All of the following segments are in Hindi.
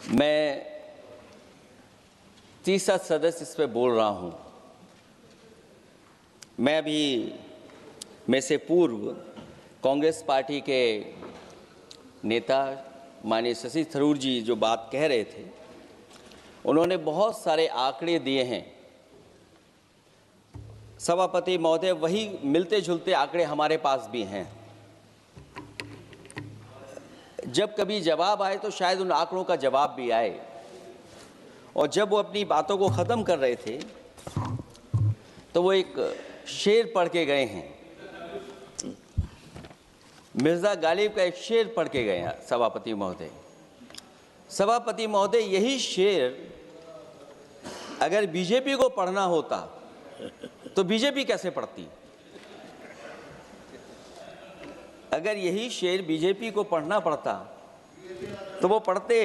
मैं तीसरा सदस्य इस पे बोल रहा हूं। मैं भी में से पूर्व कांग्रेस पार्टी के नेता माननीय शशि थरूर जी जो बात कह रहे थे, उन्होंने बहुत सारे आंकड़े दिए हैं। सभापति महोदय, वही मिलते जुलते आंकड़े हमारे पास भी हैं। जब कभी जवाब आए तो शायद उन आंकड़ों का जवाब भी आए। और जब वो अपनी बातों को ख़त्म कर रहे थे तो वो एक शेर पढ़ के गए हैं, मिर्ज़ा गालिब का एक शेर पढ़ के गए हैं सभापति महोदय। सभापति महोदय, यही शेर अगर बीजेपी को पढ़ना होता तो बीजेपी कैसे पढ़ती? अगर यही शेर बीजेपी को पढ़ना पड़ता तो वो पढ़ते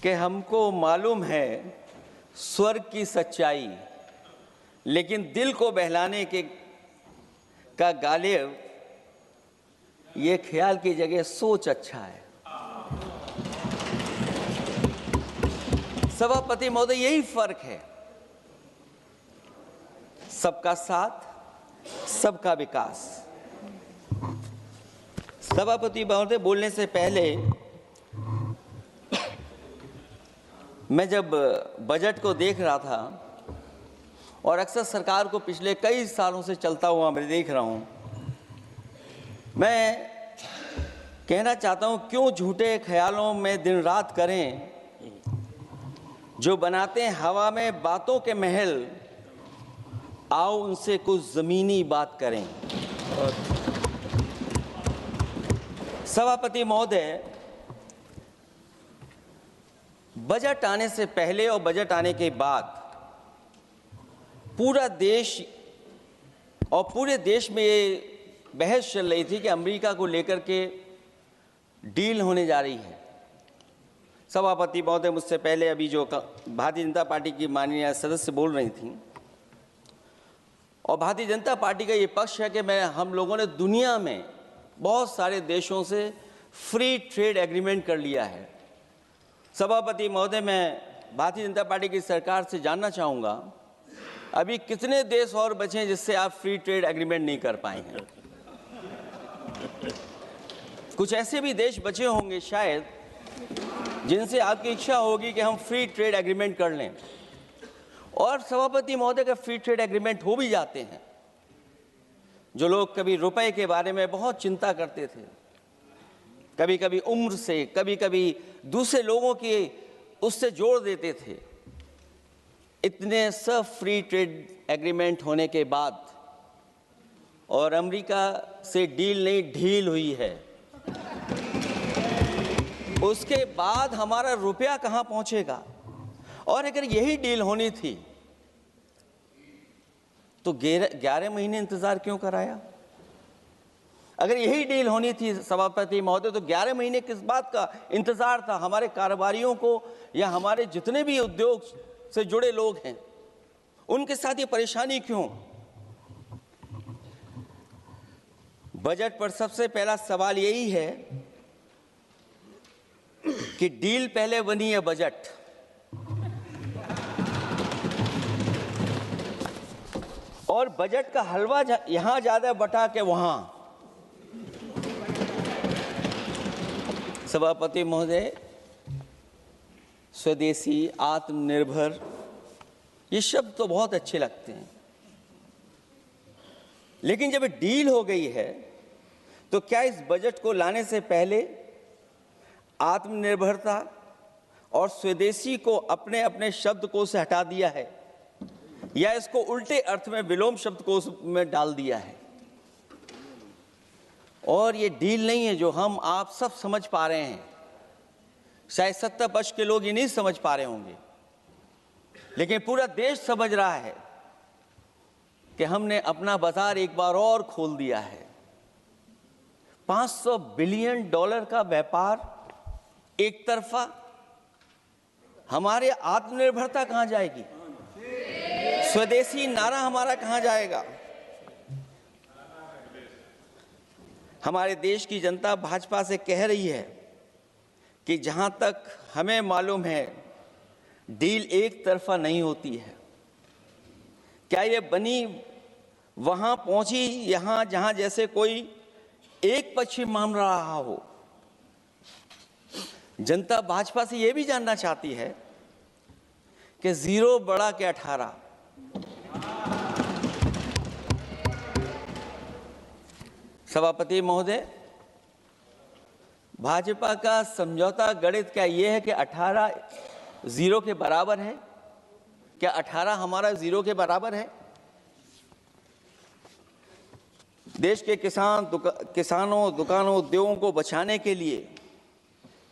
कि हमको मालूम है स्वर्ग की सच्चाई, लेकिन दिल को बहलाने के का गालिब ये ख्याल की जगह सोच अच्छा है। सभापति महोदय, यही फर्क है। सबका साथ, सबका विकास। सभापति महोदय, बोलने से पहले मैं जब बजट को देख रहा था और अक्सर सरकार को पिछले कई सालों से चलता हुआ मैं देख रहा हूं, मैं कहना चाहता हूं, क्यों झूठे ख्यालों में दिन रात करें, जो बनाते हैं हवा में बातों के महल, आओ उनसे कुछ जमीनी बात करें। सभापति महोदय, बजट आने से पहले और बजट आने के बाद पूरा देश और पूरे देश में ये बहस चल रही थी कि अमेरिका को लेकर के डील होने जा रही है। सभापति महोदय, मुझसे पहले अभी जो भारतीय जनता पार्टी की माननीय सदस्य बोल रही थी, और भारतीय जनता पार्टी का ये पक्ष है कि हम लोगों ने दुनिया में बहुत सारे देशों से फ्री ट्रेड एग्रीमेंट कर लिया है। सभापति महोदय, मैं भारतीय जनता पार्टी की सरकार से जानना चाहूँगा, अभी कितने देश और बचे हैं जिससे आप फ्री ट्रेड एग्रीमेंट नहीं कर पाए हैं? कुछ ऐसे भी देश बचे होंगे शायद जिनसे आपकी इच्छा होगी कि हम फ्री ट्रेड एग्रीमेंट कर लें। और सभापति महोदय, का फ्री ट्रेड एग्रीमेंट हो भी जाते हैं, जो लोग कभी रुपए के बारे में बहुत चिंता करते थे, कभी कभी उम्र से, कभी कभी दूसरे लोगों की उससे जोड़ देते थे, इतने सब फ्री ट्रेड एग्रीमेंट होने के बाद और अमेरिका से डील नहीं ढील हुई है, उसके बाद हमारा रुपया कहां पहुंचेगा? और अगर यही डील होनी थी तो 11 महीने इंतजार क्यों कराया? अगर यही डील होनी थी सभापति महोदय, तो 11 महीने किस बात का इंतजार था? हमारे कारोबारियों को या हमारे जितने भी उद्योग से जुड़े लोग हैं, उनके साथ ये परेशानी क्यों? बजट पर सबसे पहला सवाल यही है कि डील पहले बनी है बजट। और बजट का हलवा यहां ज्यादा बटा के वहां। सभापति महोदय, स्वदेशी, आत्मनिर्भर, ये शब्द तो बहुत अच्छे लगते हैं, लेकिन जब डील हो गई है तो क्या इस बजट को लाने से पहले आत्मनिर्भरता और स्वदेशी को अपने अपने शब्दकोश से हटा दिया है, या इसको उल्टे अर्थ में विलोम शब्दकोश में डाल दिया है? और ये डील नहीं है जो हम आप सब समझ पा रहे हैं, शायद सत्ता पक्ष के लोग ये नहीं समझ पा रहे होंगे, लेकिन पूरा देश समझ रहा है कि हमने अपना बाजार एक बार और खोल दिया है। $500 बिलियन का व्यापार एक तरफा, हमारे आत्मनिर्भरता कहां जाएगी? स्वदेशी नारा हमारा कहां जाएगा? हमारे देश की जनता भाजपा से कह रही है कि जहां तक हमें मालूम है डील एक तरफा नहीं होती है। क्या ये बनी वहां पहुंची यहां जहां जैसे कोई एक पक्षी मान रहा हो? जनता भाजपा से यह भी जानना चाहती है कि 0 बड़ा के 18। सभापति महोदय, भाजपा का समझौता गणित क्या यह है कि 18 0 के बराबर है? क्या 18 हमारा 0 के बराबर है? देश के किसानों, दुकानों, उद्योगों को बचाने के लिए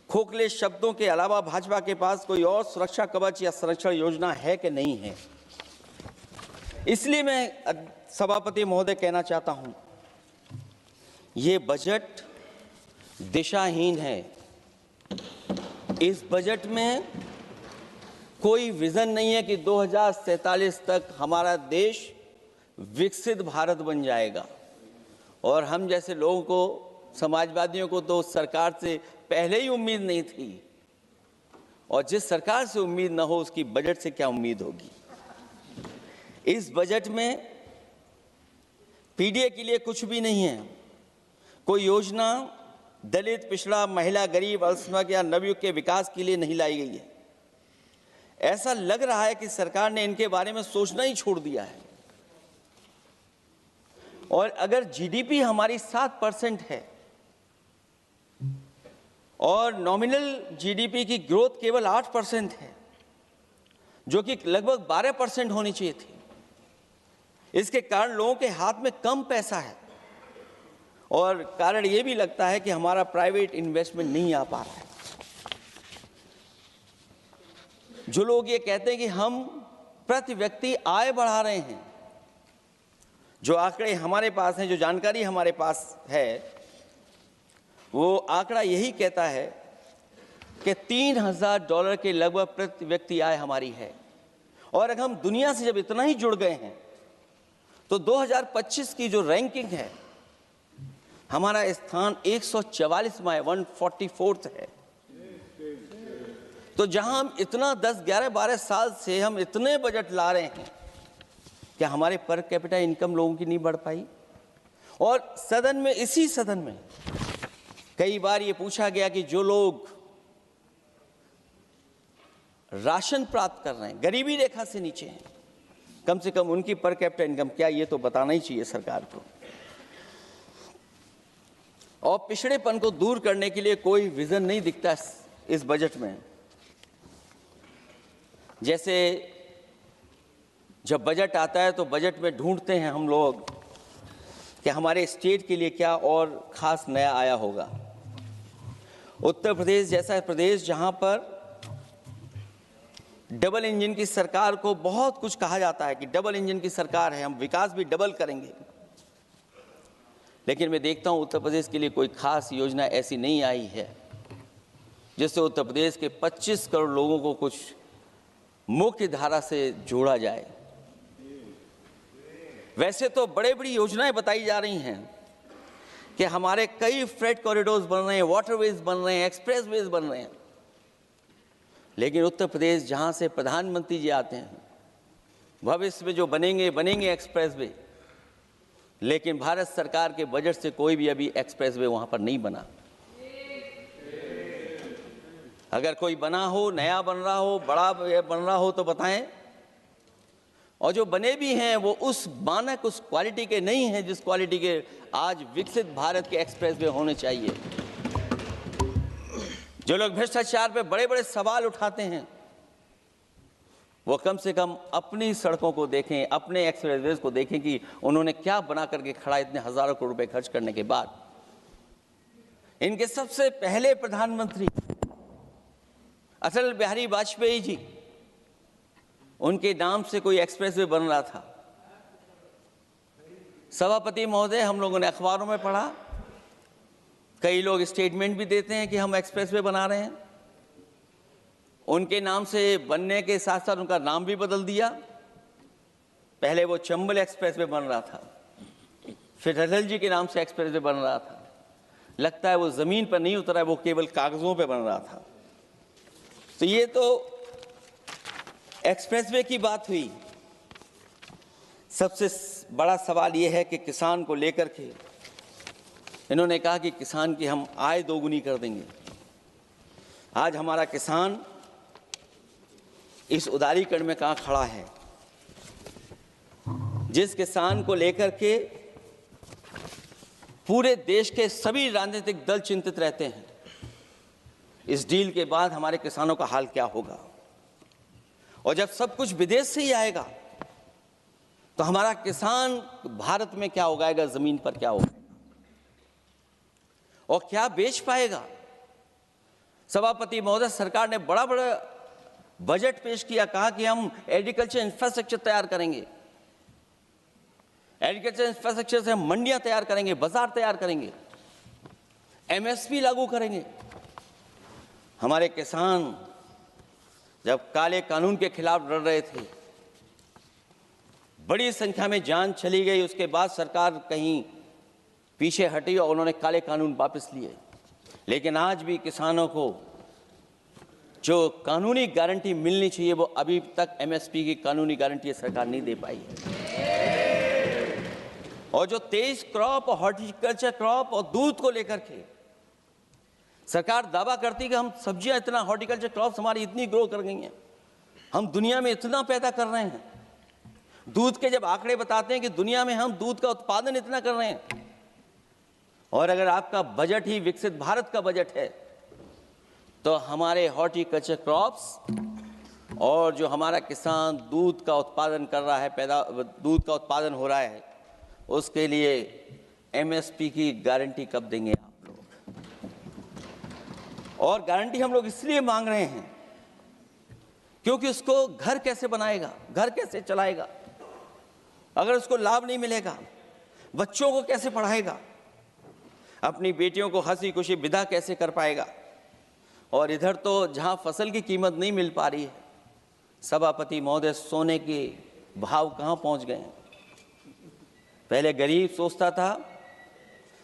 खोखले शब्दों के अलावा भाजपा के पास कोई और सुरक्षा कवच या संरक्षण योजना है कि नहीं है? इसलिए मैं सभापति महोदय कहना चाहता हूं, ये बजट दिशाहीन है। इस बजट में कोई विजन नहीं है कि 2047 तक हमारा देश विकसित भारत बन जाएगा। और हम जैसे लोगों को, समाजवादियों को तो सरकार से पहले ही उम्मीद नहीं थी, और जिस सरकार से उम्मीद ना हो उसकी बजट से क्या उम्मीद होगी। इस बजट में पीडीए के लिए कुछ भी नहीं है। कोई योजना दलित, पिछड़ा, महिला, गरीब, अल्पसंख्यक या नवयुवक के विकास के लिए नहीं लाई गई है। ऐसा लग रहा है कि सरकार ने इनके बारे में सोचना ही छोड़ दिया है। और अगर जीडीपी हमारी 7% है और नॉमिनल जीडीपी की ग्रोथ केवल 8% है, जो कि लगभग 12% होनी चाहिए थी, इसके कारण लोगों के हाथ में कम पैसा है। और कारण ये भी लगता है कि हमारा प्राइवेट इन्वेस्टमेंट नहीं आ पा रहा है। जो लोग ये कहते हैं कि हम प्रति व्यक्ति आय बढ़ा रहे हैं, जो आंकड़े हमारे पास हैं, जो जानकारी हमारे पास है, वो आंकड़ा यही कहता है कि $3000 के लगभग प्रति व्यक्ति आय हमारी है। और अगर हम दुनिया से जब इतना ही जुड़ गए हैं तो 2025 की जो रैंकिंग है, हमारा स्थान 144वां है, 144th है। तो जहां हम इतना 10, 11, 12 साल से हम इतने बजट ला रहे हैं, क्या हमारे पर कैपिटा इनकम लोगों की नहीं बढ़ पाई? और सदन में, इसी सदन में कई बार ये पूछा गया कि जो लोग राशन प्राप्त कर रहे हैं, गरीबी रेखा से नीचे हैं, कम से कम उनकी पर कैपिटा इनकम क्या, ये तो बताना ही चाहिए सरकार को। और पिछड़ेपन को दूर करने के लिए कोई विजन नहीं दिखता इस बजट में। जैसे जब बजट आता है तो बजट में ढूंढते हैं हम लोग कि हमारे स्टेट के लिए क्या और खास नया आया होगा। उत्तर प्रदेश जैसा प्रदेश जहां पर डबल इंजन की सरकार को बहुत कुछ कहा जाता है कि डबल इंजन की सरकार है, हम विकास भी डबल करेंगे, लेकिन मैं देखता हूं उत्तर प्रदेश के लिए कोई खास योजना ऐसी नहीं आई है जिससे उत्तर प्रदेश के 25 करोड़ लोगों को कुछ मुख्य धारा से जोड़ा जाए। वैसे तो बड़े बड़ी योजनाएं बताई जा रही हैं कि हमारे कई फ्रेट कॉरिडोर्स बन रहे हैं, वाटरवेज बन रहे हैं, एक्सप्रेसवेज बन रहे हैं, लेकिन उत्तर प्रदेश जहां से प्रधानमंत्री जी आते हैं, भविष्य में जो बनेंगे एक्सप्रेसवे, लेकिन भारत सरकार के बजट से कोई भी अभी एक्सप्रेसवे वहां पर नहीं बना। अगर कोई बना हो, नया बन रहा हो, बड़ा बन रहा हो तो बताएं। और जो बने भी हैं वो उस मानक, उस क्वालिटी के नहीं हैं जिस क्वालिटी के आज विकसित भारत के एक्सप्रेसवे होने चाहिए। जो लोग भ्रष्टाचार पे बड़े बड़े सवाल उठाते हैं, वो कम से कम अपनी सड़कों को देखें, अपने एक्सप्रेसवेज को देखें कि उन्होंने क्या बना करके खड़ा इतने हजारों करोड़ रुपए खर्च करने के बाद। इनके सबसे पहले प्रधानमंत्री अटल बिहारी वाजपेयी जी, उनके नाम से कोई एक्सप्रेसवे बन रहा था। सभापति महोदय, हम लोगों ने अखबारों में पढ़ा, कई लोग स्टेटमेंट भी देते हैं कि हम एक्सप्रेसवे बना रहे हैं। उनके नाम से बनने के साथ साथ उनका नाम भी बदल दिया। पहले वो चंबल एक्सप्रेसवे बन रहा था, फिर अटल जी के नाम से एक्सप्रेसवे बन रहा था। लगता है वो जमीन पर नहीं उतरा है, वो केवल कागजों पे बन रहा था। तो ये तो एक्सप्रेसवे की बात हुई। सबसे बड़ा सवाल ये है कि किसान को लेकर के इन्होंने कहा कि किसान की हम आय दोगुनी कर देंगे। आज हमारा किसान इस उदारीकरण में कहाँ खड़ा है? जिस किसान को लेकर के पूरे देश के सभी राजनीतिक दल चिंतित रहते हैं, इस डील के बाद हमारे किसानों का हाल क्या होगा? और जब सब कुछ विदेश से ही आएगा तो हमारा किसान भारत में क्या उगाएगा, जमीन पर क्या उगाएगा और क्या बेच पाएगा? सभापति महोदय, सरकार ने बड़ा बजट पेश किया, कहा कि हम एग्रीकल्चर इंफ्रास्ट्रक्चर तैयार करेंगे, एग्रीकल्चर इंफ्रास्ट्रक्चर से हम मंडियां तैयार करेंगे, बाजार तैयार करेंगे, एमएसपी लागू करेंगे। हमारे किसान जब काले कानून के खिलाफ लड़ रहे थे, बड़ी संख्या में जान चली गई, उसके बाद सरकार कहीं पीछे हटी और उन्होंने काले कानून वापस लिए। लेकिन आज भी किसानों को जो कानूनी गारंटी मिलनी चाहिए वो अभी तक एमएसपी की कानूनी गारंटी सरकार नहीं दे पाई है। और जो 23 क्रॉप और हॉर्टिकल्चर क्रॉप और दूध को लेकर के सरकार दावा करती कि हम सब्जियां इतना, हॉर्टिकल्चर क्रॉप्स हमारी इतनी ग्रो कर गई हैं, हम दुनिया में इतना पैदा कर रहे हैं। दूध के जब आंकड़े बताते हैं कि दुनिया में हम दूध का उत्पादन इतना कर रहे हैं, और अगर आपका बजट ही विकसित भारत का बजट है तो हमारे हॉर्टिकल्चर क्रॉप्स और जो हमारा किसान दूध का उत्पादन कर रहा है, दूध का उत्पादन हो रहा है, उसके लिए एमएसपी की गारंटी कब देंगे आप लोग? और गारंटी हम लोग इसलिए मांग रहे हैं क्योंकि उसको घर कैसे बनाएगा, घर कैसे चलाएगा? अगर उसको लाभ नहीं मिलेगा, बच्चों को कैसे पढ़ाएगा, अपनी बेटियों को हंसी खुशी विदा कैसे कर पाएगा? और इधर तो जहां फसल की कीमत नहीं मिल पा रही है, सभापति महोदय, सोने के भाव कहां पहुंच गए हैं? पहले गरीब सोचता था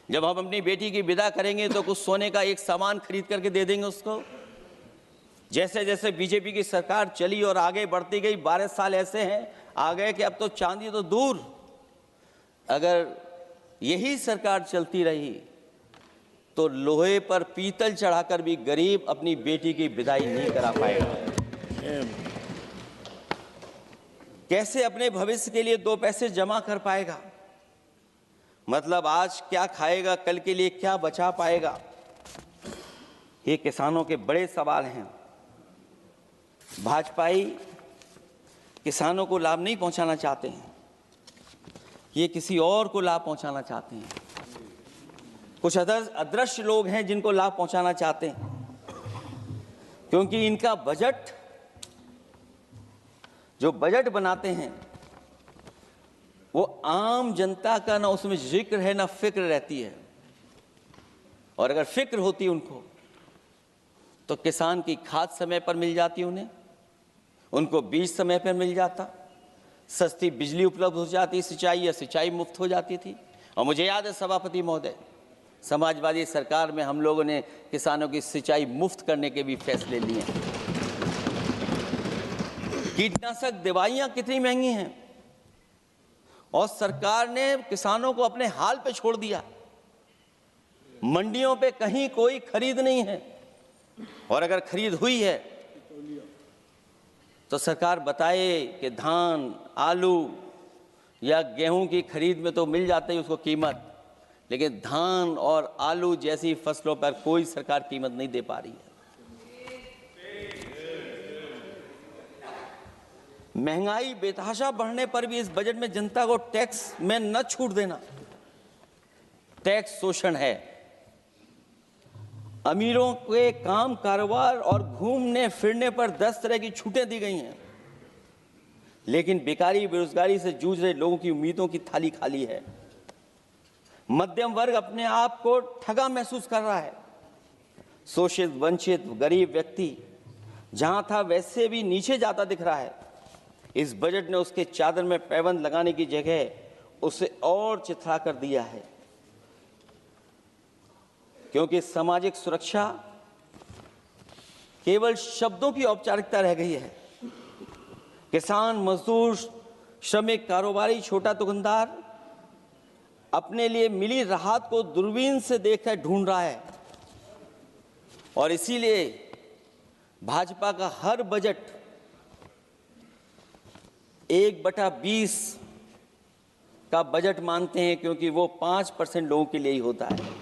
जब हम अपनी बेटी की विदा करेंगे तो कुछ सोने का एक सामान खरीद करके दे देंगे उसको। जैसे जैसे बीजेपी की सरकार चली और आगे बढ़ती गई, 12 साल ऐसे हैं आ गए कि अब तो चांदी तो दूर, अगर यही सरकार चलती रही तो लोहे पर पीतल चढ़ाकर भी गरीब अपनी बेटी की विदाई नहीं करा पाएगा। कैसे अपने भविष्य के लिए 2 पैसे जमा कर पाएगा? मतलब आज क्या खाएगा, कल के लिए क्या बचा पाएगा? ये किसानों के बड़े सवाल हैं। भाजपाई किसानों को लाभ नहीं पहुंचाना चाहते हैं, ये किसी और को लाभ पहुंचाना चाहते हैं। कुछ अदृश्य लोग हैं जिनको लाभ पहुंचाना चाहते हैं, क्योंकि इनका बजट, जो बजट बनाते हैं, वो आम जनता का ना उसमें जिक्र है ना फिक्र रहती है। और अगर फिक्र होती उनको तो किसान की खाद समय पर मिल जाती उन्हें, उनको बीज समय पर मिल जाता, सस्ती बिजली उपलब्ध हो जाती, सिंचाई या सिंचाई मुफ्त हो जाती थी। और मुझे याद है सभापति महोदय, समाजवादी सरकार में हम लोगों ने किसानों की सिंचाई मुफ्त करने के भी फैसले लिए। कीटनाशक दवाइयां कितनी महंगी हैं और सरकार ने किसानों को अपने हाल पे छोड़ दिया। मंडियों पे कहीं कोई खरीद नहीं है, और अगर खरीद हुई है तो सरकार बताए कि धान, आलू या गेहूं की खरीद में तो मिल जाती है उसको कीमत, लेकिन धान और आलू जैसी फसलों पर कोई सरकार कीमत नहीं दे पा रही है। महंगाई बेतहाशा बढ़ने पर भी इस बजट में जनता को टैक्स में न छूट देना टैक्स शोषण है। अमीरों के काम कारोबार और घूमने फिरने पर 10 तरह की छूटें दी गई हैं, लेकिन बेकारी बेरोजगारी से जूझ रहे लोगों की उम्मीदों की थाली खाली है। मध्यम वर्ग अपने आप को ठगा महसूस कर रहा है। शोषित, वंचित, गरीब व्यक्ति जहां था वैसे भी नीचे जाता दिख रहा है। इस बजट ने उसके चादर में पैबंद लगाने की जगह उसे और चिथड़ा कर दिया है, क्योंकि सामाजिक सुरक्षा केवल शब्दों की औपचारिकता रह गई है। किसान, मजदूर, श्रमिक, कारोबारी, छोटा दुकानदार अपने लिए मिली राहत को दूरबीन से देखकर ढूंढ रहा है और इसीलिए भाजपा का हर बजट 1/20 का बजट मानते हैं, क्योंकि वो 5% लोगों के लिए ही होता है।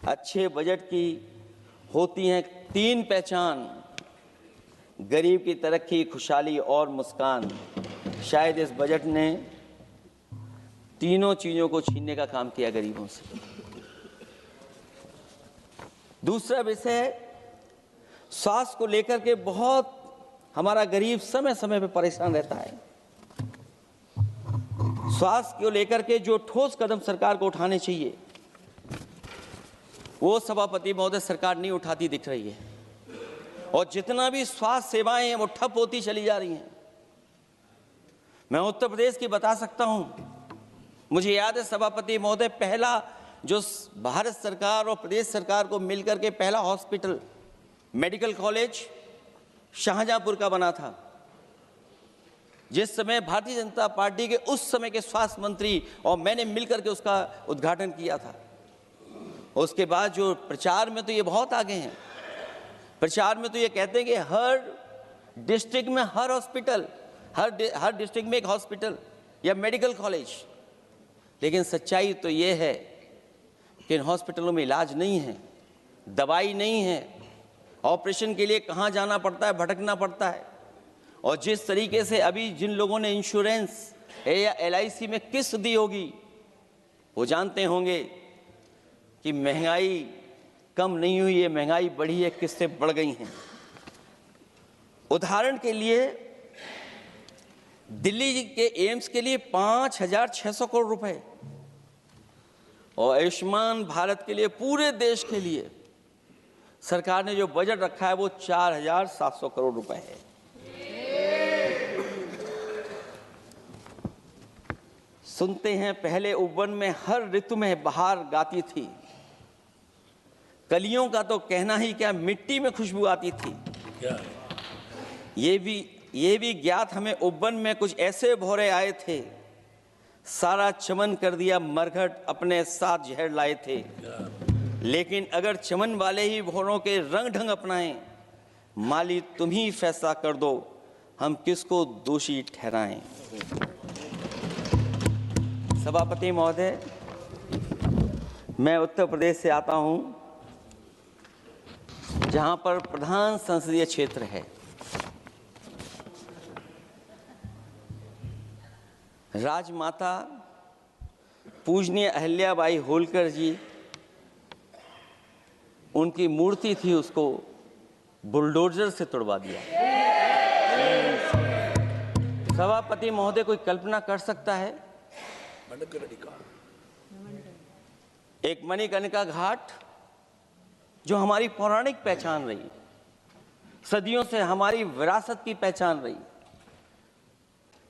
अच्छे बजट की होती हैं 3 पहचान: गरीब की तरक्की, खुशहाली और मुस्कान। शायद इस बजट ने तीनों चीजों को छीनने का काम किया गरीबों से। दूसरा विषय स्वास्थ्य को लेकर के बहुत हमारा गरीब समय समय पर परेशान रहता है। स्वास्थ्य को लेकर के जो ठोस कदम सरकार को उठाने चाहिए वो सभापति महोदय सरकार नहीं उठाती दिख रही है, और जितना भी स्वास्थ्य सेवाएं हैं वो ठप होती चली जा रही हैं। मैं उत्तर प्रदेश की बता सकता हूं, मुझे याद है सभापति महोदय, पहला जो भारत सरकार और प्रदेश सरकार को मिलकर के पहला हॉस्पिटल, मेडिकल कॉलेज शाहजहांपुर का बना था, जिस समय भारतीय जनता पार्टी के उस समय के स्वास्थ्य मंत्री और मैंने मिलकर के उसका उद्घाटन किया था। उसके बाद जो प्रचार में तो ये बहुत आगे हैं, प्रचार में तो ये कहते हैं कि हर डिस्ट्रिक्ट में हर हॉस्पिटल, हर डिस्ट्रिक्ट में एक हॉस्पिटल या मेडिकल कॉलेज, लेकिन सच्चाई तो ये है कि इन हॉस्पिटलों में इलाज नहीं है, दवाई नहीं है, ऑपरेशन के लिए कहाँ जाना पड़ता है, भटकना पड़ता है। और जिस तरीके से अभी जिन लोगों ने इंश्योरेंस या LIC में किस्त दी होगी वो जानते होंगे कि महंगाई कम नहीं हुई है, महंगाई बढ़ी है, किस्तें बढ़ गई हैं। उदाहरण के लिए दिल्ली के एम्स के लिए 5,600 करोड़ रुपए और आयुष्मान भारत के लिए पूरे देश के लिए सरकार ने जो बजट रखा है वो 4,700 करोड़ रुपए है। सुनते हैं पहले उपवन में हर ऋतु में बहार गाती थी, कलियों का तो कहना ही क्या, मिट्टी में खुशबू आती थी। ये भी ज्ञात हमें उपवन में कुछ ऐसे भौरे आए थे, सारा चमन कर दिया मरघट, अपने साथ जहर लाए थे। लेकिन अगर चमन वाले ही भौरों के रंग ढंग अपनाएं, माली तुम ही फैसला कर दो, हम किसको दोषी ठहराएं। सभापति महोदय, मैं उत्तर प्रदेश से आता हूं, जहां पर प्रधान संसदीय क्षेत्र है। राजमाता पूजनीय अहिल्याबाई होलकर जी, उनकी मूर्ति थी, उसको बुलडोजर से तोड़वा दिया। सभापति महोदय, कोई कल्पना कर सकता है एक मणिकर्णिका घाट जो हमारी पौराणिक पहचान रही, सदियों से हमारी विरासत की पहचान रही,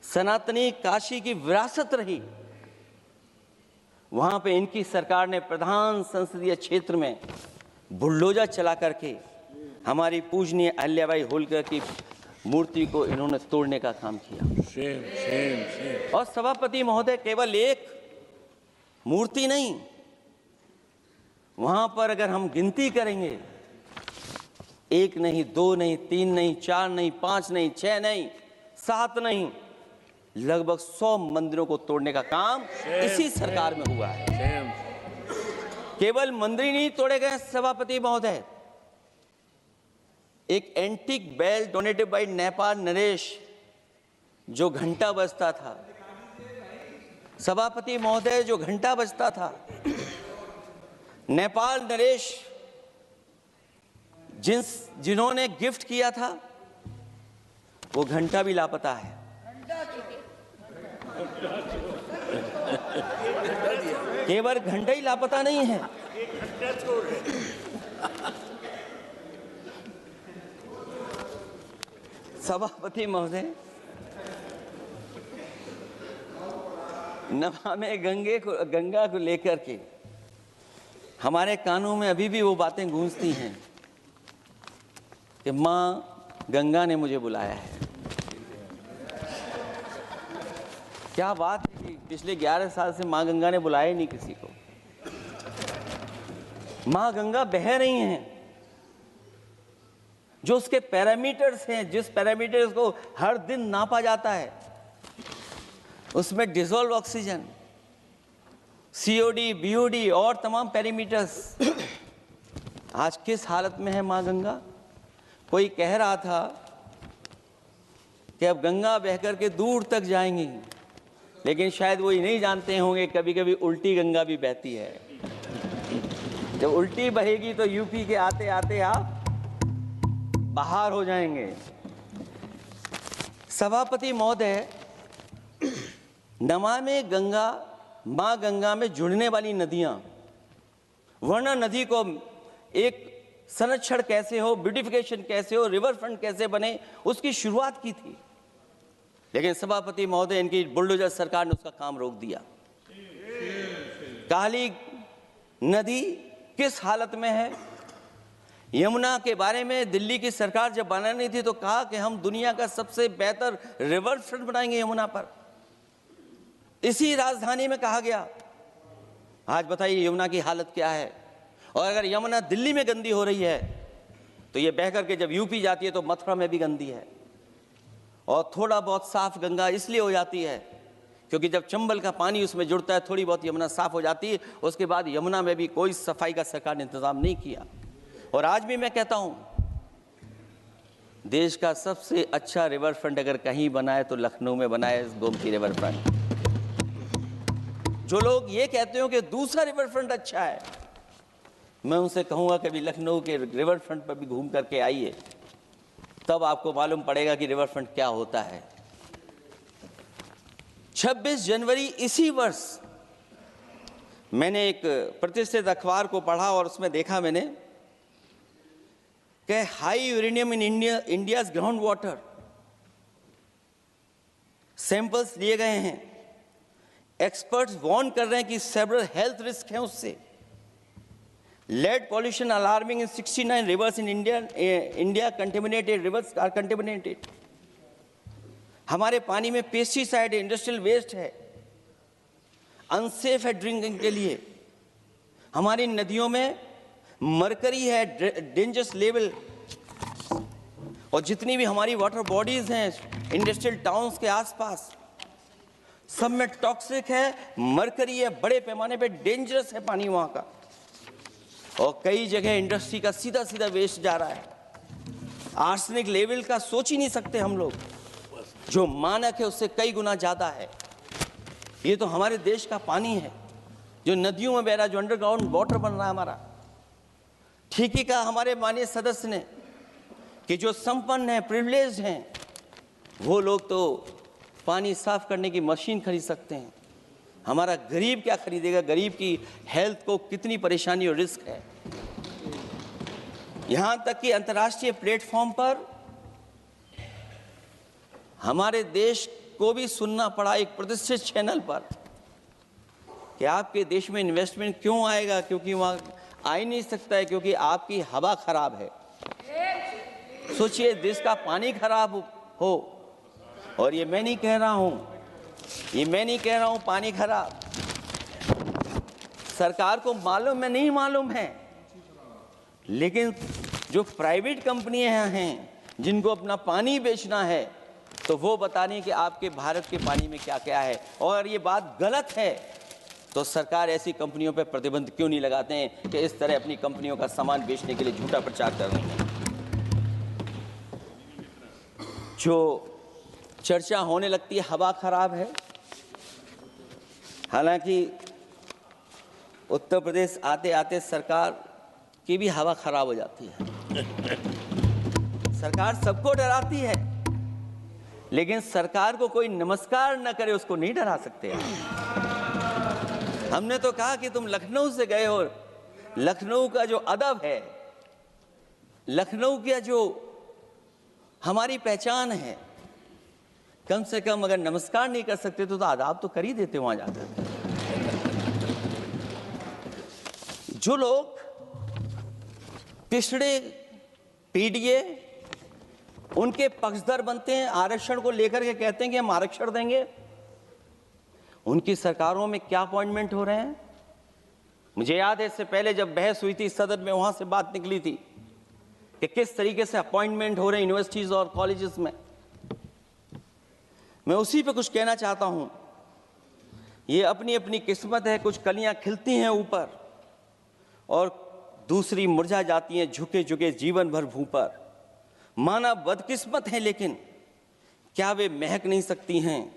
सनातनी काशी की विरासत रही, वहां पे इनकी सरकार ने प्रधान संसदीय क्षेत्र में बुलडोजर चला करके हमारी पूजनीय अहिल्याबाई होलकर की मूर्ति को इन्होंने तोड़ने का काम किया। और सभापति महोदय, केवल एक मूर्ति नहीं, वहां पर अगर हम गिनती करेंगे, 1 नहीं, 2 नहीं, 3 नहीं, 4 नहीं, 5 नहीं, 6 नहीं, 7 नहीं, लगभग 100 मंदिरों को तोड़ने का काम इसी सरकार में हुआ है। केवल मंदिर नहीं तोड़े गए सभापति महोदय, एक antique bell donated by Nepal नरेश, जो घंटा बजता था, सभापति महोदय, जो घंटा बजता था, नेपाल नरेश जिन्होंने गिफ्ट किया था, वो घंटा भी लापता है। केवल घंटा ही लापता नहीं है, सभापति महोदय, नमामि गंगा को लेकर के हमारे कानों में अभी भी वो बातें गूंजती हैं कि माँ गंगा ने मुझे बुलाया है। क्या बात है कि पिछले 11 साल से माँ गंगा ने बुलाया ही नहीं किसी को। माँ गंगा बह रही हैं, जो उसके पैरामीटर्स हैं, जिस पैरामीटर्स को हर दिन नापा जाता है, उसमें डिसॉल्व ऑक्सीजन, सीओडी, बीओडी और तमाम पैरामीटर्स आज किस हालत में है माँ गंगा। कोई कह रहा था कि अब गंगा बहकर के दूर तक जाएंगी, लेकिन शायद वो ये नहीं जानते होंगे कभी कभी उल्टी गंगा भी बहती है। जब उल्टी बहेगी तो यूपी के आते आते आप बाहर हो जाएंगे। सभापति महोदय, नमामि गंगा, मां गंगा में जुड़ने वाली नदियां, वरना नदी को एक संरक्षण कैसे हो, ब्यूटिफिकेशन कैसे हो, रिवर फ्रंट कैसे बने, उसकी शुरुआत की थी। लेकिन सभापति महोदय, इनकी बुलडोजर सरकार ने उसका काम रोक दिया। काली नदी किस हालत में है। यमुना के बारे में दिल्ली की सरकार जब बनानी थी तो कहा कि हम दुनिया का सबसे बेहतर रिवर फ्रंट बनाएंगे यमुना पर। इसी राजधानी में कहा गया। आज बताइए यमुना की हालत क्या है। और अगर यमुना दिल्ली में गंदी हो रही है तो ये बह करके जब यूपी जाती है तो मथुरा में भी गंदी है। और थोड़ा बहुत साफ गंगा इसलिए हो जाती है क्योंकि जब चंबल का पानी उसमें जुड़ता है, थोड़ी बहुत यमुना साफ हो जाती है। उसके बाद यमुना में भी कोई सफाई का सरकार ने इंतजाम नहीं किया। और आज भी मैं कहता हूं, देश का सबसे अच्छा रिवर फ्रंट अगर कहीं बना है तो लखनऊ में बना है, गोमती रिवर फ्रंट। जो लोग ये कहते हो कि दूसरा रिवर फ्रंट अच्छा है, मैं उनसे कहूंगा कि अभी लखनऊ के रिवर फ्रंट पर भी घूम करके आइए, तब आपको मालूम पड़ेगा कि रिवर फ्रंट क्या होता है। 26 जनवरी इसी वर्ष मैंने एक प्रतिष्ठित अखबार को पढ़ा और उसमें देखा मैंने कि high uranium in India's ground water samples लिए गए हैं। एक्सपर्ट्स वार्न कर रहे हैं कि सेवरल हेल्थ रिस्क हैं उससे। Lead pollution alarming in 69 rivers in India contaminated rivers are contaminated. हमारे पानी में पेस्टिसाइड है, इंडस्ट्रियल वेस्ट है, अनसेफ है ड्रिंकिंग के लिए। हमारी नदियों में मरकरी है, डेंजरस लेवल। और जितनी भी हमारी वाटर बॉडीज हैं इंडस्ट्रियल टाउन्स के आसपास, सब में टॉक्सिक है, मरकरी है, बड़े पैमाने पे डेंजरस है पानी वहां का। और कई जगह इंडस्ट्री का सीधा सीधा वेस्ट जा रहा है। आर्सेनिक लेवल का सोच ही नहीं सकते हम लोग, जो मानक है उससे कई गुना ज्यादा है। ये तो हमारे देश का पानी है जो नदियों में बह रहा है, जो अंडरग्राउंड वाटर बन रहा है हमारा। ठीक ही कहा हमारे माननीय सदस्य ने कि जो संपन्न हैं, प्रिविलेज्ड हैं, वो लोग तो पानी साफ करने की मशीन खरीद सकते हैं। हमारा गरीब क्या खरीदेगा। गरीब की हेल्थ को कितनी परेशानी और रिस्क है। यहां तक कि अंतर्राष्ट्रीय प्लेटफॉर्म पर हमारे देश को भी सुनना पड़ा एक प्रतिष्ठित चैनल पर कि आपके देश में इन्वेस्टमेंट क्यों आएगा, क्योंकि वहां आ ही नहीं सकता है क्योंकि आपकी हवा खराब है। सोचिए, देश का पानी खराब हो। और ये मैं नहीं कह रहा हूं, पानी खराब सरकार को मालूम है, नहीं मालूम है, लेकिन जो प्राइवेट कंपनियां हैं जिनको अपना पानी बेचना है, तो वो बता रही कि आपके भारत के पानी में क्या क्या है। और ये बात गलत है तो सरकार ऐसी कंपनियों पर प्रतिबंध क्यों नहीं लगाते हैं कि इस तरह अपनी कंपनियों का सामान बेचने के लिए झूठा प्रचार कर रही हैं। जो चर्चा होने लगती है हवा खराब है, हालांकि उत्तर प्रदेश आते आते सरकार की भी हवा खराब हो जाती है। सरकार सबको डराती है, लेकिन सरकार को कोई नमस्कार न करे उसको नहीं डरा सकते। हमने तो कहा कि तुम लखनऊ से गए हो, लखनऊ का जो अदब है, लखनऊ का जो हमारी पहचान है, कम से कम अगर नमस्कार नहीं कर सकते तो आदाब तो कर ही देते वहां जाकर। जो लोग पिछड़े पीडीए उनके पक्षधर बनते हैं, आरक्षण को लेकर के कहते हैं कि हम आरक्षण देंगे, उनकी सरकारों में क्या अपॉइंटमेंट हो रहे हैं। मुझे याद है इससे पहले जब बहस हुई थी सदन में, वहां से बात निकली थी कि किस तरीके से अपॉइंटमेंट हो रहे हैं यूनिवर्सिटीज और कॉलेजेस में। मैं उसी पे कुछ कहना चाहता हूं। ये अपनी अपनी किस्मत है, कुछ कलियां खिलती हैं ऊपर और दूसरी मुरझा जाती हैं झुके झुके जीवन भर भूं पर। माना बदकिस्मत है, लेकिन क्या वे महक नहीं सकती हैं?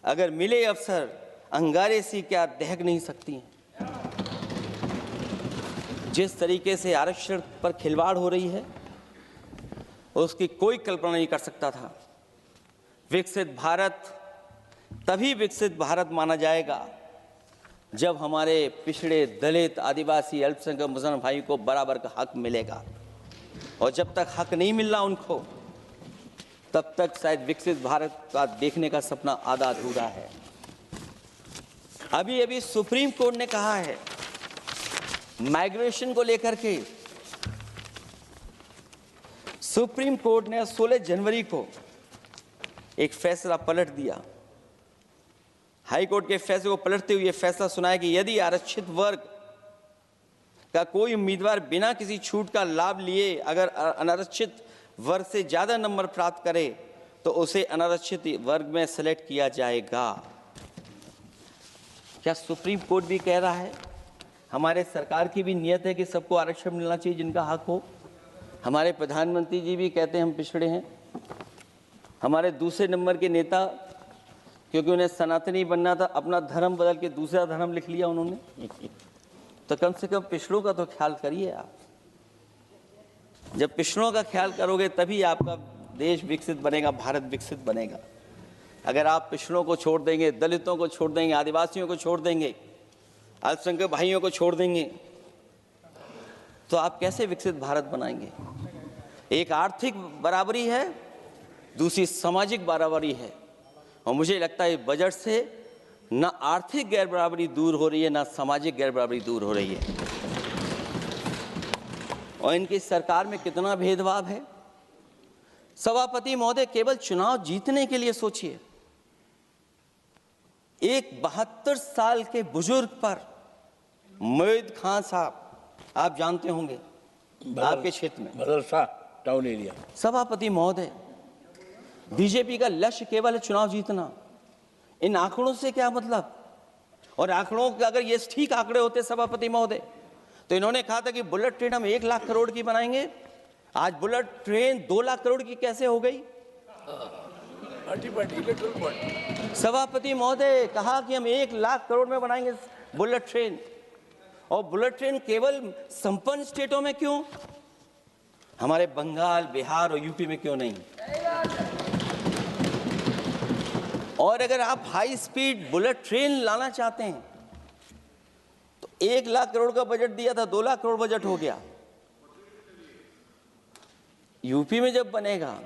अगर मिले अवसर अंगारे सी क्या दहक नहीं सकती हैं? जिस तरीके से आरक्षण पर खिलवाड़ हो रही है उसकी कोई कल्पना नहीं कर सकता था। विकसित भारत तभी विकसित भारत माना जाएगा जब हमारे पिछड़े, दलित, आदिवासी, अल्पसंख्यक मुसलमान भाई को बराबर का हक मिलेगा। और जब तक हक नहीं मिल रहा उनको, तब तक शायद विकसित भारत का देखने का सपना आधा अधूरा है। अभी अभी सुप्रीम कोर्ट ने कहा है माइग्रेशन को लेकर के, सुप्रीम कोर्ट ने 16 जनवरी को एक फैसला पलट दिया। हाई कोर्ट के फैसले को पलटते हुए फैसला सुनाया कि यदि आरक्षित वर्ग का कोई उम्मीदवार बिना किसी छूट का लाभ लिए अगर अनारक्षित वर्ग से ज्यादा नंबर प्राप्त करे तो उसे अनारक्षित वर्ग में सेलेक्ट किया जाएगा। क्या सुप्रीम कोर्ट भी कह रहा है? हमारे सरकार की भी नियत है कि सबको आरक्षण मिलना चाहिए जिनका हक हो। हमारे प्रधानमंत्री जी भी कहते हैं हम पिछड़े हैं। हमारे दूसरे नंबर के नेता, क्योंकि उन्हें सनातनी बनना था, अपना धर्म बदल के दूसरा धर्म लिख लिया उन्होंने। तो कम से कम पिछड़ों का तो ख्याल करिए आप। जब पिछड़ों का ख्याल करोगे तभी आपका देश विकसित बनेगा, भारत विकसित बनेगा। अगर आप पिछड़ों को छोड़ देंगे, दलितों को छोड़ देंगे, आदिवासियों को छोड़ देंगे, अल्पसंख्यक भाइयों को छोड़ देंगे, तो आप कैसे विकसित भारत बनाएंगे? एक आर्थिक बराबरी है, दूसरी सामाजिक बराबरी है। और मुझे लगता है बजट से न आर्थिक गैर बराबरी दूर हो रही है, न सामाजिक गैर बराबरी दूर हो रही है। और इनकी सरकार में कितना भेदभाव है। सभापति महोदय, केवल चुनाव जीतने के लिए सोचिए। एक 72 साल के बुजुर्ग पर मोईद खान साहब, आप जानते होंगे आपके क्षेत्र में, मदरसा टाउन एरिया। सभापति महोदय, बीजेपी का लक्ष्य केवल है चुनाव जीतना। इन आंकड़ों से क्या मतलब? और आंकड़ों के अगर ये ठीक आंकड़े होते सभापति महोदय, तो इन्होंने कहा था कि बुलेट ट्रेन हम 1 लाख करोड़ की बनाएंगे। आज बुलेट ट्रेन 2 लाख करोड़ की कैसे हो गई? सभापति महोदय कहा कि हम 1 लाख करोड़ में बनाएंगे बुलेट ट्रेन। और बुलेट ट्रेन केवल संपन्न स्टेटों में क्यों? हमारे बंगाल, बिहार और यूपी में क्यों नहीं? और अगर आप हाई स्पीड बुलेट ट्रेन लाना चाहते हैं तो 1 लाख करोड़ का बजट दिया था, 2 लाख करोड़ बजट हो गया। यूपी में जब बनेगा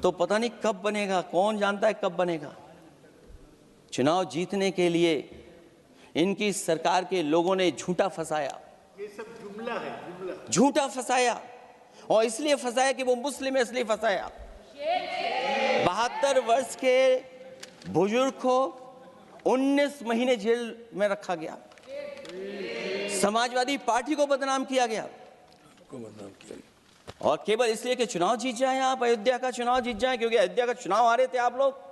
तो पता नहीं कब बनेगा, कौन जानता है कब बनेगा। चुनाव जीतने के लिए इनकी सरकार के लोगों ने झूठा फंसाया। ये सब जुमला है, जुमला। झूठा फंसाया, और इसलिए फंसाया कि वो मुस्लिम है, इसलिए फंसाया। 72 वर्ष के बुजुर्ग को 19 महीने जेल में रखा गया। समाजवादी पार्टी को बदनाम किया गया, और केवल इसलिए कि चुनाव जीत जाए आप, अयोध्या का चुनाव जीत जाए, क्योंकि अयोध्या का चुनाव हारे थे आप लोग।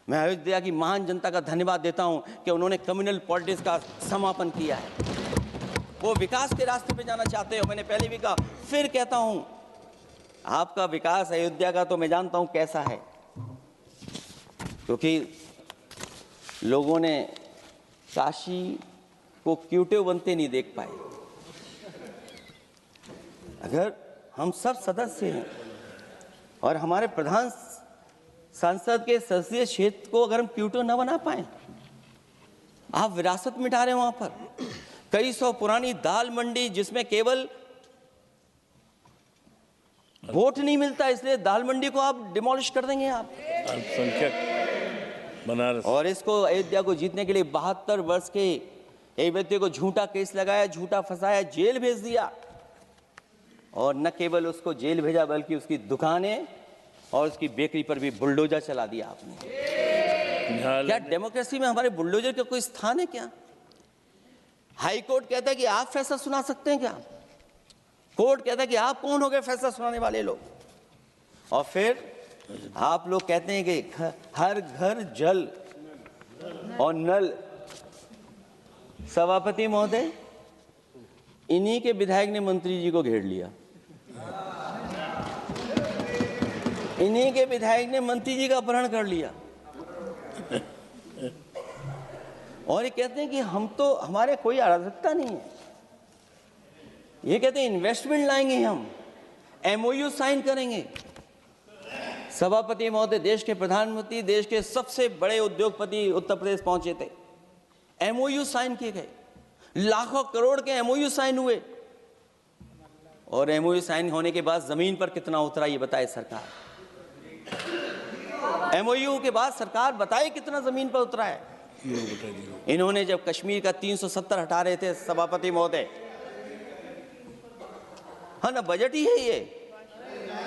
मैं अयोध्या की महान जनता का धन्यवाद देता हूं कि उन्होंने कम्युनल पॉलिटिक्स का समापन किया है। वो विकास के रास्ते पे जाना चाहते हो। मैंने पहले भी कहा, फिर कहता हूं, आपका विकास अयोध्या का तो मैं जानता हूं कैसा है, क्योंकि लोगों ने काशी को क्यूटिव बनते नहीं देख पाए। अगर हम सब सदस्य हैं और हमारे प्रधान सांसद के संसदीय क्षेत्र को अगर हम क्यूटिव न बना पाए, आप विरासत मिटा रहे हैं। वहां पर कई सौ पुरानी दाल मंडी, जिसमें केवल वोट नहीं मिलता, इसलिए दाल मंडी को आप डिमोलिश कर देंगे आप। अल्पसंख्यक बनारस। और इसको अयोध्या को जीतने के लिए 72 वर्ष के एक व्यक्ति को झूठा केस लगाया, झूठा फंसाया, जेल भेज दिया, और न केवल उसको जेल भेजा बल्कि उसकी दुकानें और उसकी बेकरी पर भी बुलडोजर चला दिया आपने। क्या डेमोक्रेसी में हमारे बुलडोजर का कोई स्थान है क्या? हाई कोर्ट कहता है कि आप फैसला सुना सकते हैं क्या? कोर्ट कहता है कि आप कौन हो गए फैसला सुनाने वाले लोग? और फिर आप लोग कहते हैं कि हर घर जल और नल। सभापति महोदय, इन्हीं के विधायक ने मंत्री जी को घेर लिया, इन्हीं के विधायक ने मंत्री जी का अपहरण कर लिया, और ये कहते हैं कि हम तो, हमारे कोई अराजकता नहीं है। ये कहते हैं इन्वेस्टमेंट लाएंगे, हम एमओयू साइन करेंगे। सभापति महोदय, देश के प्रधानमंत्री, देश के सबसे बड़े उद्योगपति उत्तर प्रदेश पहुंचे थे, एमओयू साइन किए गए, लाखों करोड़ के एमओयू साइन हुए, और एमओयू साइन होने के बाद जमीन पर कितना उतरा ये बताए सरकार। एमओयू के बाद सरकार बताए कितना जमीन पर उतरा है। इन्होंने जब कश्मीर का 370 हटा रहे थे सभापति महोदय, हाँ ना, बजट ही है ये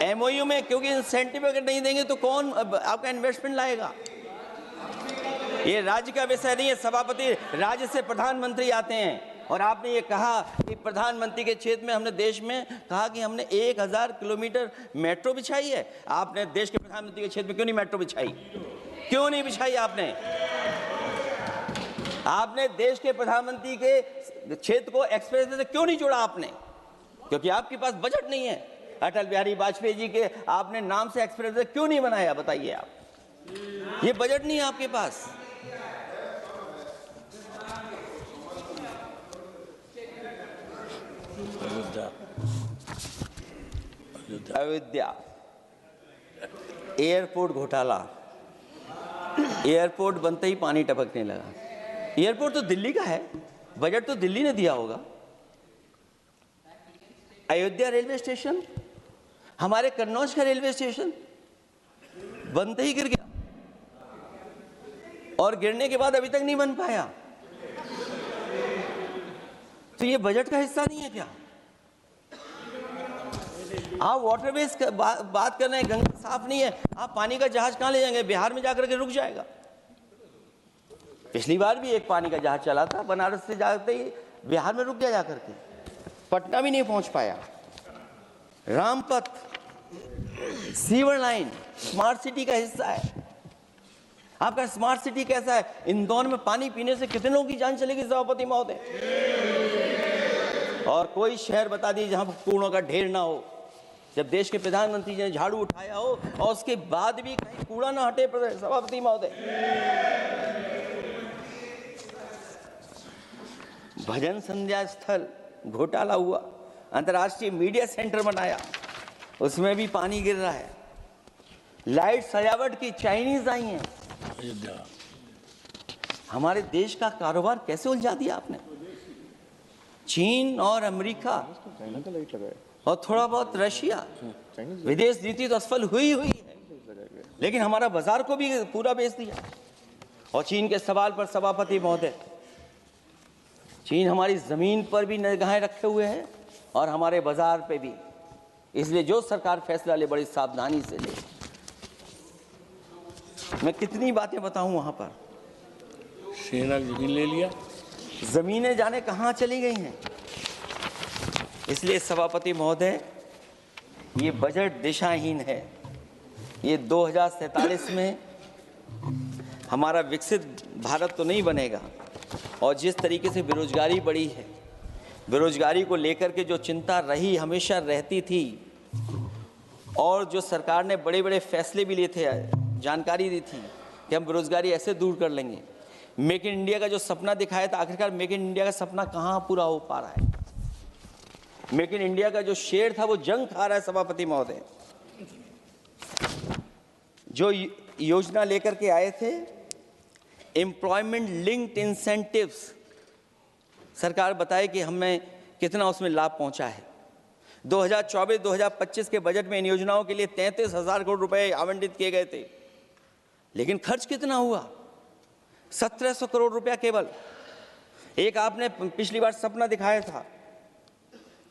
एमओयू में, क्योंकि इंसेंटिव अगर नहीं देंगे तो कौन आपका इन्वेस्टमेंट लाएगा? ये राज्य का विषय नहीं है सभापति, राज्य से प्रधानमंत्री आते हैं। और आपने ये कहा कि प्रधानमंत्री के क्षेत्र में, हमने देश में कहा कि हमने 1000 किलोमीटर मेट्रो बिछाई है। आपने देश के प्रधानमंत्री के क्षेत्र में क्यों नहीं मेट्रो बिछाई? क्यों नहीं बिछाई आपने? आपने देश के प्रधानमंत्री के क्षेत्र को एक्सप्रेस से क्यों नहीं जोड़ा आपने? क्योंकि आपके पास बजट नहीं है। अटल बिहारी वाजपेयी जी के आपने नाम से एक्सप्रेस वे क्यों नहीं बनाया? बताइए आप, ये बजट नहीं है आपके पास। अयोध्या एयरपोर्ट घोटाला, एयरपोर्ट बनते ही पानी टपकने लगा। एयरपोर्ट तो दिल्ली का है, बजट तो दिल्ली ने दिया होगा। अयोध्या रेलवे स्टेशन, हमारे कन्नौज का रेलवे स्टेशन बनते ही गिर गया, और गिरने के बाद अभी तक नहीं बन पाया। तो ये बजट का हिस्सा नहीं है क्या? आप वाटरवेज बात कर रहे हैं, गंगा साफ नहीं है, आप पानी का जहाज कहां ले जाएंगे? बिहार में जाकर के रुक जाएगा। पिछली बार भी एक पानी का जहाज चला था, बनारस से जाते ही बिहार में रुक गया, जाकर के पटना भी नहीं पहुंच पाया। Rampath, sewer line smart city का हिस्सा है। आपका स्मार्ट सिटी कैसा है? इंदौर में पानी पीने से कितने लोगों की जान चलेगी सभापति महोदय? और कोई शहर बता दीजिए जहां कूड़ों का ढेर ना हो। जब देश के प्रधानमंत्री जी ने झाड़ू उठाया हो और उसके बाद भी कहीं कूड़ा ना हटे सभापति महोदय। भजन संध्या स्थल घोटाला हुआ, अंतर्राष्ट्रीय मीडिया सेंटर बनाया, उसमें भी पानी गिर रहा है। लाइट सजावट की चाइनीज आई हैं। हमारे देश का कारोबार कैसे उलझा दिया आपने? चीन और अमेरिका और थोड़ा बहुत रशिया, विदेश नीति तो असफल हुई है, लेकिन हमारा बाजार को भी पूरा बेच दिया। और चीन के सवाल पर सभापति महोदय, चीन हमारी जमीन पर भी निगाहें रखे हुए है और हमारे बाजार पे भी। इसलिए जो सरकार फैसला ले बड़ी सावधानी से ले। मैं कितनी बातें बताऊं वहां पर। सेना जमीन ले लिया, जमीनें जाने कहां चली गई हैं। इसलिए सभापति महोदय, ये बजट दिशाहीन है। ये 2047 में हमारा विकसित भारत तो नहीं बनेगा। और जिस तरीके से बेरोजगारी बढ़ी है, बेरोजगारी को लेकर के जो चिंता रही, हमेशा रहती थी, और जो सरकार ने बड़े बड़े फैसले भी लिए थे, जानकारी दी थी कि हम बेरोजगारी ऐसे दूर कर लेंगे। मेक इन इंडिया का जो सपना दिखाया था, आखिरकार मेक इन इंडिया का सपना कहाँ पूरा हो पा रहा है? मेक इन इंडिया का जो शेर था वो जंग खा रहा है सभापति महोदय। जो योजना लेकर के आए थे, एम्प्लॉयमेंट लिंक्ड इंसेंटिव्स, सरकार बताए कि हमें कितना उसमें लाभ पहुंचा है। 2024-2025 के बजट में इन योजनाओं के लिए 33,000 करोड़ रुपए आवंटित किए गए थे, लेकिन खर्च कितना हुआ? 1700 करोड़ रुपया केवल। एक आपने पिछली बार सपना दिखाया था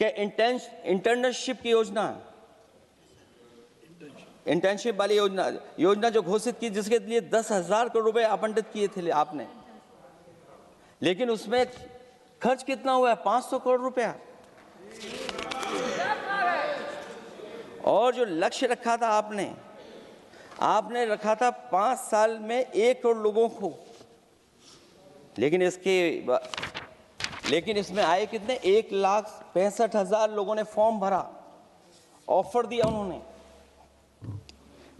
कि इंटर्नशिप की योजना, इंटर्नशिप वाली योजना जो घोषित की, जिसके लिए 10,000 करोड़ रुपए आवंटित किए थे आपने, लेकिन उसमें खर्च कितना हुआ है? 500 करोड़ रुपया। और जो लक्ष्य रखा था आपने रखा था 5 साल में 1 करोड़ लोगों को, लेकिन इसमें आए कितने? 1,65,000 लोगों ने फॉर्म भरा, ऑफर दिया उन्होंने,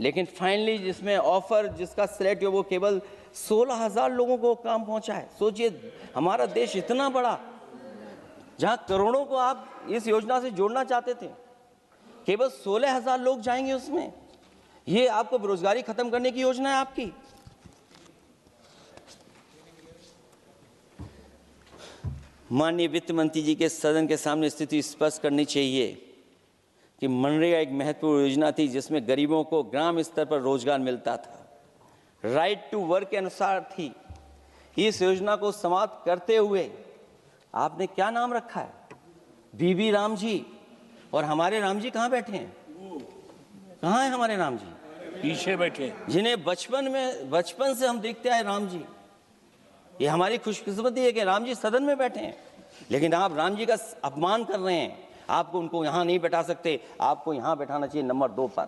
लेकिन फाइनली जिसमें ऑफर जिसका सिलेक्ट हुआ वो केवल 16,000 लोगों को काम पहुंचा है। सोचिए, हमारा देश इतना बड़ा, जहां करोड़ों को आप इस योजना से जोड़ना चाहते थे, केवल 16,000 लोग जाएंगे उसमें। ये आपको बेरोजगारी खत्म करने की योजना है आपकी? माननीय वित्त मंत्री जी के सदन के सामने स्थिति स्पष्ट करनी चाहिए कि मनरेगा एक महत्वपूर्ण योजना थी जिसमें गरीबों को ग्राम स्तर पर रोजगार मिलता था, राइट टू वर्क के अनुसार थी। इस योजना को समाप्त करते हुए आपने क्या नाम रखा है? बीबी राम जी। और हमारे राम जी कहाँ बैठे हैं? कहाँ है हमारे राम जी? पीछे बैठे, जिन्हें बचपन से हम देखते आए राम जी। ये हमारी खुशकिस्मती है कि राम जी सदन में बैठे हैं, लेकिन आप राम जी का अपमान कर रहे हैं। आपको उनको यहाँ नहीं बैठा सकते, आपको यहाँ बैठाना चाहिए नंबर 2 पर।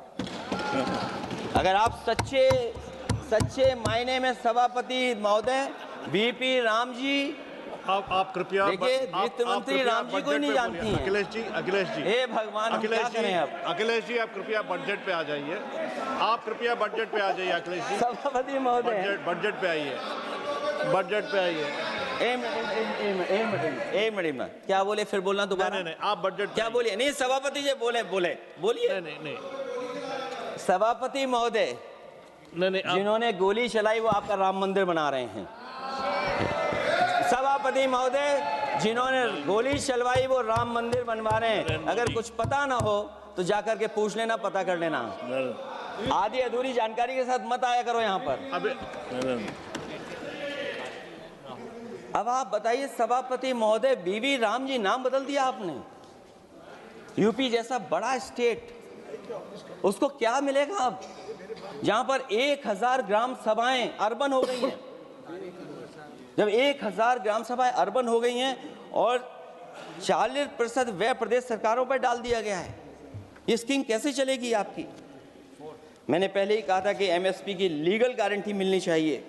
अगर आप सच्चे मायने में सभापति महोदय बीपी राम जी, आप कृपया, देखिए वित्त मंत्री राम जी को ही नहीं जानती हैं। अखिलेश जी, हे भगवान, हम क्या करें अब? अखिलेश जी, आप कृपया बजट पे आ जाइए। आप कृपया बजट पे आ जाइए अखिलेश जी। सभापति महोदय, बजट पे आइए, बजट पे आइए। मैडम क्या बोले? फिर बोलना दोबारा। नहीं, आप बजट क्या बोलिए? नहीं, सभापति जी बोलिए। नहीं, सभापति महोदय, नहीं, जिन्होंने गोली चलाई वो आपका राम मंदिर बना रहे हैं। सभापति महोदय, जिन्होंने गोली चलवाई वो राम मंदिर बनवा रहे हैं। अगर कुछ पता ना हो तो जाकर के पूछ लेना, पता कर लेना। आधी अधूरी जानकारी के साथ मत आया करो यहाँ पर। अब आप बताइए सभापति महोदय, बीबी राम जी नाम बदल दिया आपने। यूपी जैसा बड़ा स्टेट, उसको क्या मिलेगा अब, जहां पर 1,000 ग्राम सभाएं अर्बन हो गई हैं। जब 1,000 ग्राम सभाएं अर्बन हो गई हैं और 40% व्यय प्रदेश सरकारों पर डाल दिया गया है, ये स्कीम कैसे चलेगी आपकी? मैंने पहले ही कहा था कि एमएसपी की लीगल गारंटी मिलनी चाहिए।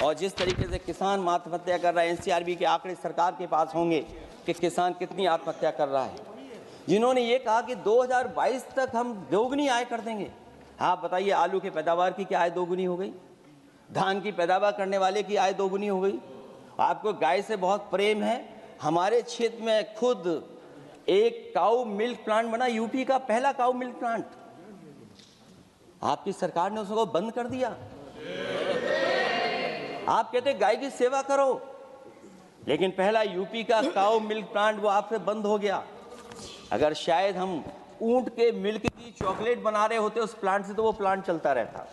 और जिस तरीके से किसान आत्महत्या कर रहा है, एनसीआरबी के आंकड़े सरकार के पास होंगे कि किसान कितनी आत्महत्या कर रहा है। जिन्होंने ये कहा कि 2022 तक हम दोगुनी आय कर देंगे। आप बताइए, आलू की पैदावार की क्या आय दोगुनी हो गई? धान की पैदावार करने वाले की आय दोगुनी हो गई। आपको गाय से बहुत प्रेम है। हमारे क्षेत्र में खुद एक काऊ मिल्क प्लांट बना, यूपी का पहला काऊ मिल्क प्लांट। आपकी सरकार ने उसको बंद कर दिया। आप कहते गाय की सेवा करो, लेकिन पहला यूपी का काऊ मिल्क प्लांट वो आपसे बंद हो गया। अगर शायद हम ऊंट के मिल्क की चॉकलेट बना रहे होते उस प्लांट से, तो वो प्लांट चलता रहता।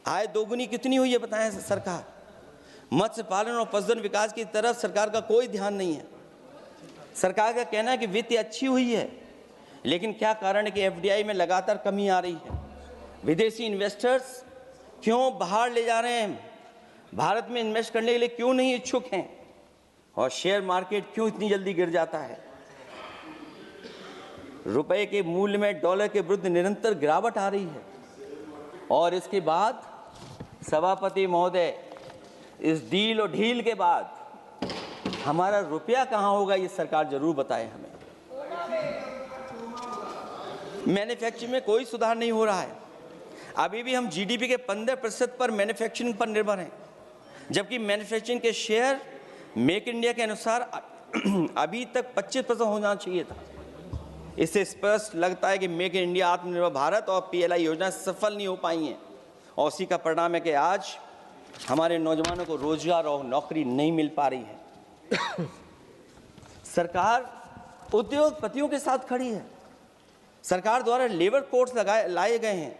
आय दोगुनी कितनी हुई है बताएं सरकार? मत्स्य पालन और पशुधन विकास की तरफ सरकार का कोई ध्यान नहीं है। सरकार का कहना है कि वित्त अच्छी हुई है, लेकिन क्या कारण है कि एफडीआई में लगातार कमी आ रही है? विदेशी इन्वेस्टर्स क्यों बाहर ले जा रहे हैं? भारत में इन्वेस्ट करने के लिए क्यों नहीं इच्छुक हैं? और शेयर मार्केट क्यों इतनी जल्दी गिर जाता है? रुपए के मूल्य में डॉलर के विरुद्ध निरंतर गिरावट आ रही है। और इसके बाद सभापति महोदय, इस डील और ढील के बाद हमारा रुपया कहां होगा, ये सरकार जरूर बताए हमें। मैन्युफैक्चरिंग में कोई सुधार नहीं हो रहा है। अभी भी हम जीडीपी के 15% पर मैन्युफैक्चरिंग पर निर्भर हैं, जबकि मैन्युफैक्चरिंग के शेयर मेक इंडिया के अनुसार अभी तक 25% होना चाहिए था। इससे स्पष्ट लगता है कि मेक इन इंडिया, आत्मनिर्भर भारत और पीएलआई योजना सफल नहीं हो पाई हैं। और उसी का परिणाम है कि आज हमारे नौजवानों को रोजगार और नौकरी नहीं मिल पा रही है। सरकार उद्योगपतियों के साथ खड़ी है। सरकार द्वारा लेबर कोड्स लाए गए हैं,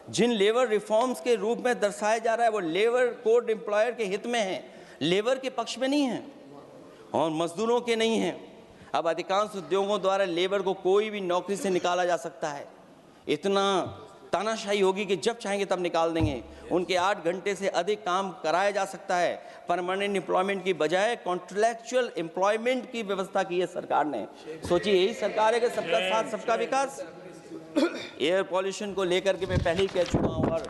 जिन लेबर रिफॉर्म्स के रूप में दर्शाया जा रहा है वो लेबर कोड एम्प्लॉयर के हित में है, लेबर के पक्ष में नहीं हैं और मजदूरों के नहीं हैं। अब अधिकांश उद्योगों द्वारा लेबर को कोई भी नौकरी से निकाला जा सकता है। इतना तानाशाही होगी कि जब चाहेंगे तब निकाल देंगे। उनके 8 घंटे से अधिक काम कराया जा सकता है। परमानेंट एम्प्लॉयमेंट की बजाय कॉन्ट्रैक्चुअल एम्प्लॉयमेंट की व्यवस्था की है सरकार ने। सोचिए, यही सरकार है कि सबका साथ सबका विकास। एयर पॉल्यूशन को लेकर के मैं पहले ही कह चुका हूँ, और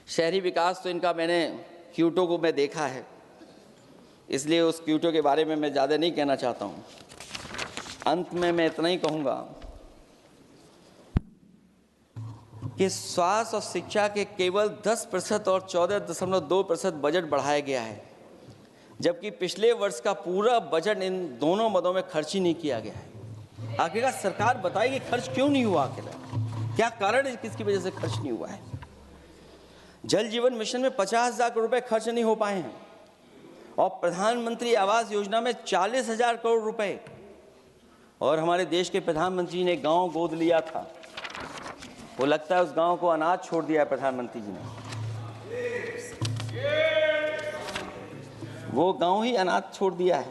शहरी विकास तो इनका मैंने क्योटो को मैं देखा है, इसलिए उस क्योटो के बारे में मैं ज़्यादा नहीं कहना चाहता हूँ। अंत में मैं इतना ही कहूँगा कि स्वास्थ्य और शिक्षा के केवल 10% और 14.2% बजट बढ़ाया गया है, जबकि पिछले वर्ष का पूरा बजट इन दोनों मदों में खर्च ही नहीं किया गया है। आखिरकार सरकार बताएगी खर्च क्यों नहीं हुआ, आखिर क्या कारण है, किसकी वजह से खर्च नहीं हुआ है। जल जीवन मिशन में 50,000 करोड़ रुपए खर्च नहीं हो पाए हैं और प्रधानमंत्री आवास योजना में 40,000 करोड़ रुपए, और हमारे देश के प्रधानमंत्री ने गांव गोद लिया था। वो लगता है उस गांव को अनाथ छोड़ दिया है प्रधानमंत्री जी ने। वो गांव ही अनाथ छोड़ दिया है।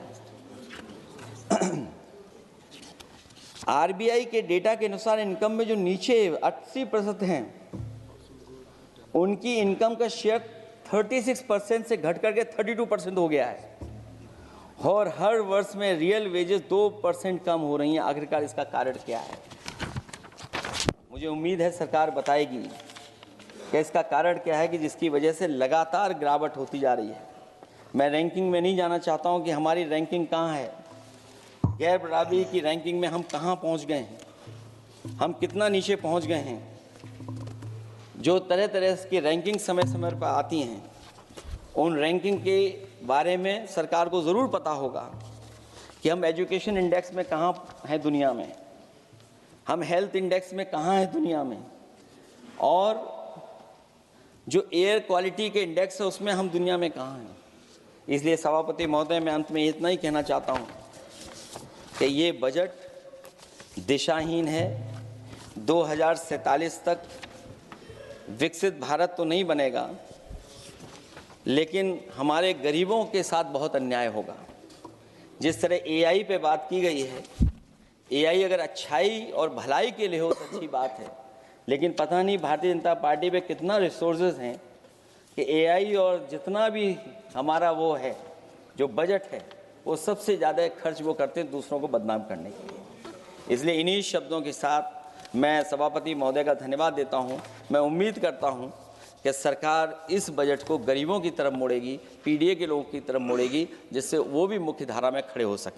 आरबीआई के डेटा के अनुसार इनकम में जो नीचे 80% हैं, उनकी इनकम का शेयर 36% से घट करके 32% हो गया है और हर वर्ष में रियल वेजेस 2% कम हो रही हैं। आखिरकार इसका कारण क्या है? मुझे उम्मीद है सरकार बताएगी कि इसका कारण क्या है कि जिसकी वजह से लगातार गिरावट होती जा रही है। मैं रैंकिंग में नहीं जाना चाहता हूं कि हमारी रैंकिंग कहां है, गैर बराबरी की रैंकिंग में हम कहां पहुंच गए हैं, हम कितना नीचे पहुंच गए हैं। जो तरह तरह की रैंकिंग समय समय पर आती हैं, उन रैंकिंग के बारे में सरकार को ज़रूर पता होगा कि हम एजुकेशन इंडेक्स में कहाँ हैं दुनिया में, हम हेल्थ इंडेक्स में कहाँ हैं दुनिया में, और जो एयर क्वालिटी के इंडेक्स है उसमें हम दुनिया में कहाँ हैं। इसलिए सभापति महोदय, मैं अंत में इतना ही कहना चाहता हूँ कि ये बजट दिशाहीन है। 2047 तक विकसित भारत तो नहीं बनेगा, लेकिन हमारे गरीबों के साथ बहुत अन्याय होगा। जिस तरह एआई पे बात की गई है, एआई अगर अच्छाई और भलाई के लिए हो तो अच्छी बात है, लेकिन पता नहीं भारतीय जनता पार्टी पे कितना रिसोर्सेज हैं कि एआई और जितना भी हमारा वो है जो बजट है, वो सबसे ज़्यादा खर्च वो करते हैं दूसरों को बदनाम करने के लिए। इसलिए इन्हीं शब्दों के साथ मैं सभापति महोदय का धन्यवाद देता हूँ। मैं उम्मीद करता हूँ कि सरकार इस बजट को गरीबों की तरफ मोड़ेगी, पीडीए के लोगों की तरफ मोड़ेगी, जिससे वो भी मुख्य धारा में खड़े हो सकें।